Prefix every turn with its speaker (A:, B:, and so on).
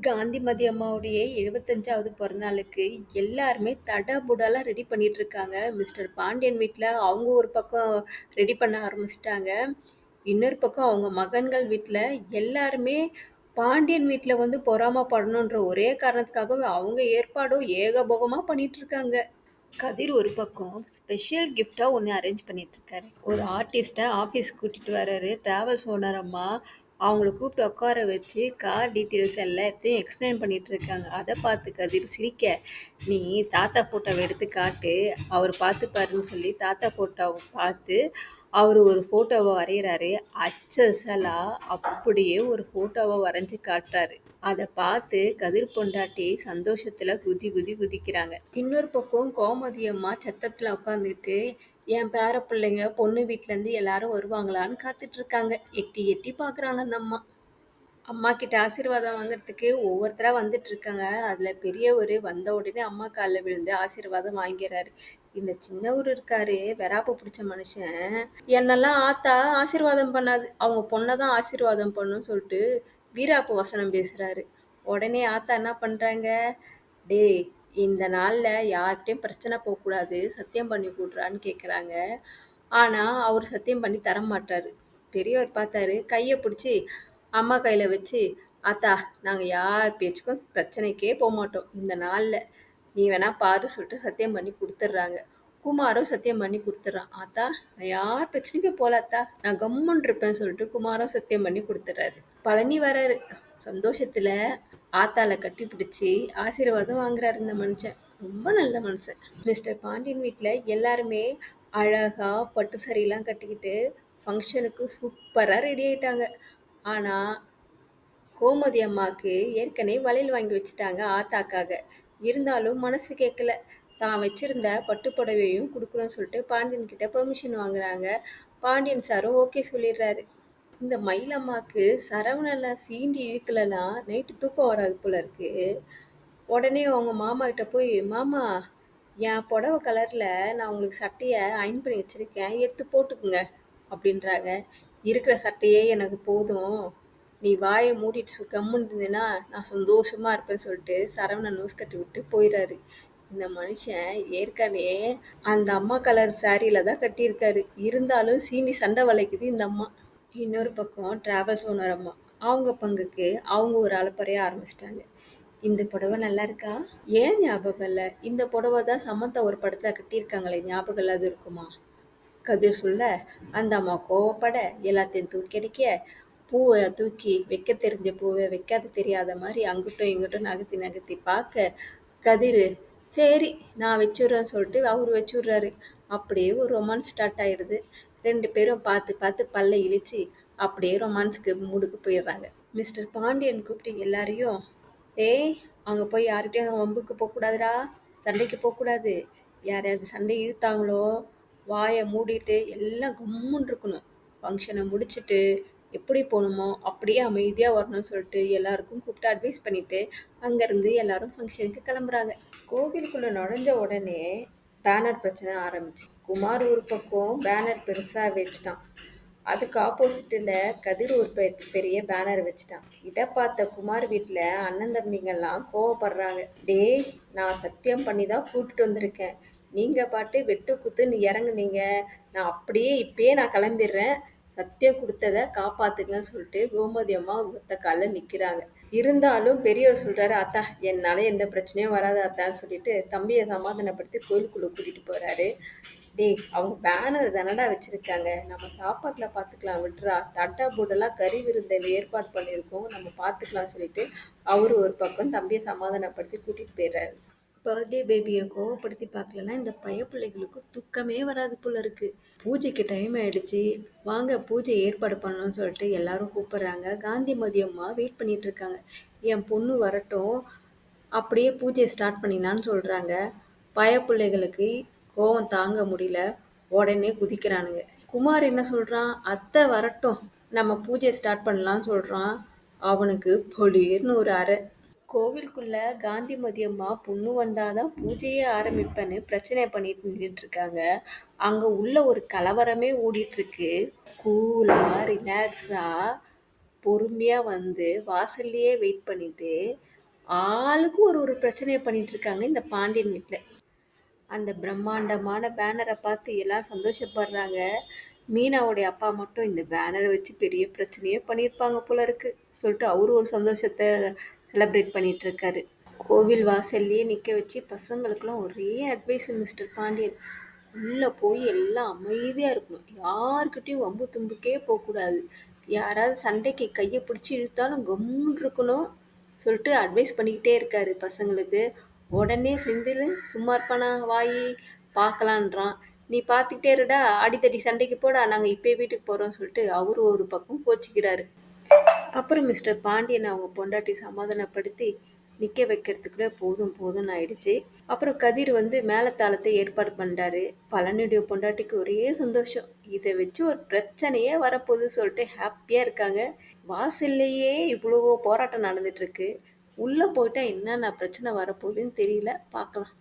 A: காந்திமதி அம்மாவுடைய 75வது பிறந்தநாளுக்கு எல்லாருமே தடபுடலா ரெடி பண்ணிட்டு இருக்காங்க. மிஸ்டர் பாண்டியன் வீட்ல அவங்க ஒரு பக்கம் ரெடி பண்ண ஆரம்பிச்சுட்டாங்க. இன்னொரு பக்கம் அவங்க மகன்கள் வீட்ல எல்லாருமே பாண்டியன் வீட்ல வந்து பொறாம படணுன்ற ஒரே காரணத்துக்காக அவங்க ஏற்பாடும் ஏகபோகமா பண்ணிட்டு இருக்காங்க. கதிர் ஒரு பக்கம் ஸ்பெஷல் கிஃப்ட்டா ஒண்ணு அரேஞ்ச் பண்ணிட்டு இருக்காரு. ஒரு ஆர்டிஸ்ட்ட ஆஃபீஸ்க்கு கூட்டிட்டு வராரு. டிராவல்ஸ் ஓனர் அம்மா அவங்கள கூப்பிட்டு உட்கார வச்சு கார் டீட்டெயில்ஸ் எல்லாத்தையும் எக்ஸ்பிளைன் பண்ணிட்டு இருக்காங்க. அதை பார்த்து கதிர் சிரிக்க, நீ தாத்தா ஃபோட்டோவை எடுத்து காட்டு, அவர் பார்த்துப்பாருன்னு சொல்லி தாத்தா ஃபோட்டோவை பார்த்து அவர் ஒரு ஃபோட்டோவை வரைகிறாரு. அச்சசலா அப்படியே ஒரு ஃபோட்டோவை வரைஞ்சி காட்டுறாரு. அதை பார்த்து கதிர் பொண்டாட்டி சந்தோஷத்துல குதி குதி குதிக்கிறாங்க. இன்னொரு பக்கம் கோமதி அம்மா சத்தத்துல உட்காந்துக்கிட்டு என் பேர பிள்ளைங்க பொண்ணு வீட்டிலேருந்து எல்லாரும் வருவாங்களான்னு காத்துட்டு இருக்காங்க. எட்டி எட்டி பார்க்குறாங்க அந்த அம்மா. அம்மா கிட்ட ஆசீர்வாதம் வாங்குறதுக்கு ஒவ்வொருத்தரா வந்துட்டு இருக்காங்க. அதுல பெரியவர் வந்த உடனே அம்மா காலில் விழுந்து ஆசீர்வாதம் வாங்கிறாரு. இந்த சின்னவர் இருக்காரு, வெறாப்பு பிடிச்ச மனுஷன், என்னெல்லாம் ஆத்தா ஆசீர்வாதம் பண்ணாது, அவங்க பொண்ணை தான் ஆசீர்வாதம் பண்ணுன்னு சொல்லிட்டு வீராப்பு வசனம் பேசுறாரு. உடனே ஆத்தா என்ன பண்றாங்க, டேய் இந்த நாள்ல யார்கிட்டயும் பிரச்சனை போகக்கூடாது, சத்தியம் பண்ணி கொடுறான்னு கேட்குறாங்க. ஆனா அவர் சத்தியம் பண்ணி தர மாட்டாரு. பெரியவர் பார்த்தாரு, கையை பிடிச்சி அம்மா கையில் வச்சு, ஆத்தா நாங்கள் யார் பேச்சுக்கும் பிரச்சனைக்கே போக மாட்டோம், இந்த நாளில் நீ வேணா பாரு சொல்லிட்டு சத்தியம் பண்ணி கொடுத்துட்றாங்க. குமாரும் சத்தியம் பண்ணி கொடுத்துட்றான். ஆத்தா நான் யார் பிரச்சனைக்கும் போகல ஆத்தா, நான் கம்முன்னு இருப்பேன்னு சொல்லிட்டு குமாரும் சத்தியம் பண்ணி கொடுத்துட்றாரு. பழனி வராரு. சந்தோஷத்துல ஆத்தால கட்டி பிடிச்சி ஆசீர்வாதம் வாங்குறாரு இந்த மனுஷன். ரொம்ப நல்ல மனுஷன். மிஸ்டர் பாண்டியன் வீட்டில் எல்லாருமே அழகா பட்டு சாரியெல்லாம் கட்டிக்கிட்டு ஃபங்க்ஷனுக்கு சூப்பராக ரெடி ஆயிட்டாங்க. ஆனால் கோமதி அம்மாவுக்கு ஏற்கனவே வளையல் வாங்கி வச்சுட்டாங்க ஆத்தாக்காக. இருந்தாலும் மனசு கேட்கல. தான் வச்சிருந்த பட்டு புடவையும் கொடுக்கணும்னு சொல்லிட்டு பாண்டியன் கிட்ட பெர்மிஷன் வாங்குறாங்க. பாண்டியன் சாரும் ஓகே சொல்லிடுறாரு. இந்த மயிலம்மாவுக்கு சரவணனை சீண்டி இழுக்கலன்னா நைட்டு தூக்கம் வராது போல இருக்கு. உடனே அவங்க மாமா கிட்ட போய், மாமா என் புடவை கலரில் நான் உங்களுக்கு சட்டையை அயன் பண்ணி வச்சுருக்கேன், எடுத்து போட்டுக்குங்க அப்படின்றாங்க. இருக்கிற சட்டையே எனக்கு போதும், நீ வாயை மூடிட்டு கம்முன்னு இருந்தேன்னா நான் சந்தோஷமாக இருப்பேன்னு சொல்லிட்டு சரவணன் நோஸ் கட்டி விட்டு போயிடாரு. இந்த மனுஷன் ஏற்கனவே அந்த அம்மா கலர் சாரியில் தான் கட்டியிருக்காரு. இருந்தாலும் சீனி சண்டை வளைக்குது இந்த அம்மா. இன்னொரு பக்கம் டிராவல்ஸ் ஓனர் அம்மா அவங்க பங்குக்கு அவங்க ஒரு அலப்பறைய ஆரம்பிச்சிட்டாங்க. இந்த புடவை நல்லா இருக்கா? ஏன் ஞாபகம் இல்லை? இந்த புடவை தான் சமந்தா ஒரு படத்தில் கட்டியிருக்காங்களே, ஞாபகம் இல்லாத இருக்குமா? கதிர் சொல்ல, அந்த அம்மா கோவப்பட எல்லாத்தையும் தூக்கி அடிக்க, பூவை தூக்கி வைக்க தெரிஞ்ச பூவை வைக்காத தெரியாத மாதிரி அங்கிட்டும் இங்கிட்டும் நகர்த்தி நகர்த்தி பார்க்க, கதிர் சரி நான் வச்சுட்றேன்னு சொல்லிட்டு அவர் வச்சுட்றாரு. அப்படியே ஒரு ரொமான்ஸ் ஸ்டார்ட் ஆகிடுது. 2 பேரும் பார்த்து பார்த்து பல்லை இழிச்சு அப்படியே ரொமான்ஸுக்கு மூடுக்கு போயிடுறாங்க. மிஸ்டர் பாண்டியன் கூப்பிட்டு எல்லாரையும், டேய் அங்கே போய் யார்கிட்டையும் வம்புக்கு போகக்கூடாதுடா, சண்டைக்கு போகக்கூடாது, யாரையாவது சண்டை இழுத்தாங்களோ வாயை மூடிட்டு எல்லாம் கம்முன்னு இருக்கணும், ஃபங்க்ஷனை முடிச்சுட்டு எப்படி போகணுமோ அப்படியே அமைதியாக வரணும்னு சொல்லிட்டு எல்லாருக்கும் கூப்பிட்டு அட்வைஸ் பண்ணிவிட்டு அங்கேருந்து எல்லாரும் ஃபங்க்ஷனுக்கு கிளம்புறாங்க. கோவிலுக்குள்ளே நுழைஞ்ச உடனே பேனர் பிரச்சனை ஆரம்பிச்சு. குமார் ஒரு பக்கம் பேனர் பெருசாக வச்சுட்டான். அதுக்கு ஆப்போசிட்டில் கதிர் ஒரு பெரிய பேனர் வச்சுட்டான். இதை பார்த்த குமார் வீட்டில் அண்ணன் தம்பிங்கெல்லாம் கோவப்படுறாங்க. டேய் நான் சத்தியம் பண்ணி தான் கூப்பிட்டு வந்திருக்கேன், நீங்கள் பாட்டு வெட்டு குத்துன்னு இறங்குனீங்க, நான் அப்படியே இப்பயே நான் கிளம்பிடுறேன், சத்தியம் கொடுத்ததை காப்பாத்துக்கலன்னு சொல்லிட்டு கோமதி அம்மா ஒத்த காலில் நிற்கிறாங்க. இருந்தாலும் பெரியவர் சொல்கிறாரு, அத்தா என்னால் எந்த பிரச்சனையும் வராது அத்தான்னு சொல்லிட்டு தம்பியை சமாதானப்படுத்தி கோயிலுக்குள்ளே கூட்டிகிட்டு போகிறாரு. டேய் அவங்க பேனர் தானடா வச்சுருக்காங்க, நம்ம சாப்பாட்டில் பார்த்துக்கலாம் விட்டுறா, தட்டா போட்டெல்லாம் கறி விருந்தை ஏற்பாடு பண்ணியிருக்கோம், நம்ம பார்த்துக்கலாம்னு சொல்லிட்டு அவர் ஒரு பக்கம் தம்பியை சமாதானப்படுத்தி கூட்டிகிட்டு போயிடுறாரு. பர்த்டே பேபியை கோவப்படுத்தி பார்க்கலன்னா இந்த பிள்ளைகளுக்கு தூக்கமே வராது போல இருக்கு. பூஜைக்கு டைம் ஆயிடுச்சு, வாங்க பூஜை ஏற்பாடு பண்ணணும்னு சொல்லிட்டு எல்லாரும் கூப்பிடுறாங்க. காந்திமதி அம்மா வெயிட் பண்ணிட்டு இருக்காங்க. என் பொண்ணு வரட்டும் அப்படியே பூஜையை ஸ்டார்ட் பண்ணிடலான்னு சொல்கிறாங்க. பிள்ளைகளுக்கு கோவம் தாங்க முடியல, உடனே குதிக்கிறானுங்க. குமார் என்ன சொல்கிறான், அத்தை வரட்டும் நம்ம பூஜையை ஸ்டார்ட் பண்ணலான்னு சொல்கிறான். அவனுக்கு பொலிர்னு ஒரு அறை. கோவிலுக்குள்ள காந்திமதி அம்மா பொண்ணு வந்தாதான் பூஜையே ஆரம்பிப்பேன்னு பிரச்சனை பண்ணிட்டு நின்றுட்டு இருக்காங்க. அங்க உள்ள ஒரு கலவரமே ஓடிட்டு இருக்கு. கூலா ரிலாக்ஸா பொறுமையா வந்து வாசல்லையே வெயிட் பண்ணிட்டு ஆளுக்கு ஒரு ஒரு பிரச்சனைய பண்ணிட்டு இருக்காங்க இந்த பாண்டியன் வீட்ல. அந்த பிரம்மாண்டமான பேனர பார்த்து எல்லாரும் சந்தோஷப்படுறாங்க. மீனாவுடைய அப்பா மட்டும் இந்த பேனர வச்சு பெரிய பிரச்சனையே பண்ணியிருப்பாங்க போல இருக்கு சொல்லிட்டு அவரு ஒரு சந்தோஷத்த செலிப்ரேட் பண்ணிட்டு இருக்காரு. கோவில் வாசல்லயே நிக்க வச்சு பசங்களுக்கெல்லாம் ஒரே அட்வைஸ் மிஸ்டர் பாண்டியன். உள்ள போய் எல்லாம் அமைதியா இருக்கணும். யார்கிட்டயும் வம்பு தும்புக்கே போகக்கூடாது. யாராவது சண்டைக்கு கைய பிடிச்சு இழுத்தாலும் கம்முன்னு இருக்கணும் சொல்லிட்டு அட்வைஸ் பண்ணிக்கிட்டே இருக்காரு பசங்களுக்கு. உடனே செந்தில் சும்மா இருப்பானா வாயி பார்க்கலான்றான். நீ பார்த்துக்கிட்டே இருடா, அடித்தடி சண்டைக்கு போடா, நாங்கள் இப்பயே வீட்டுக்கு போகிறோம்னு சொல்லிட்டு அவரு ஒரு பக்கம் கோச்சிக்கிறாரு. அப்புறம் மிஸ்டர் பாண்டியன் அவங்க பொண்டாட்டி சமாதானப்படுத்தி நிற்க வைக்கிறதுக்குள்ளே போதும் போதும்னு ஆயிடுச்சு. அப்புறம் கதிர் வந்து மேலத்தாளத்தை ஏற்பாடு பண்ணுறாரு. பழனியுடைய பொண்டாட்டிக்கு ஒரே சந்தோஷம். இதை வச்சு ஒரு பிரச்சனையே வரப்போகுது சொல்லிட்டு ஹாப்பியாக இருக்காங்க. வாசல்லையே இவ்வளோ போராட்டம் நடந்துட்டுருக்கு. உள்ளே போயிட்டா என்னென்ன பிரச்சனை வரப்போகுதுன்னு தெரியல. பார்க்கலாம்.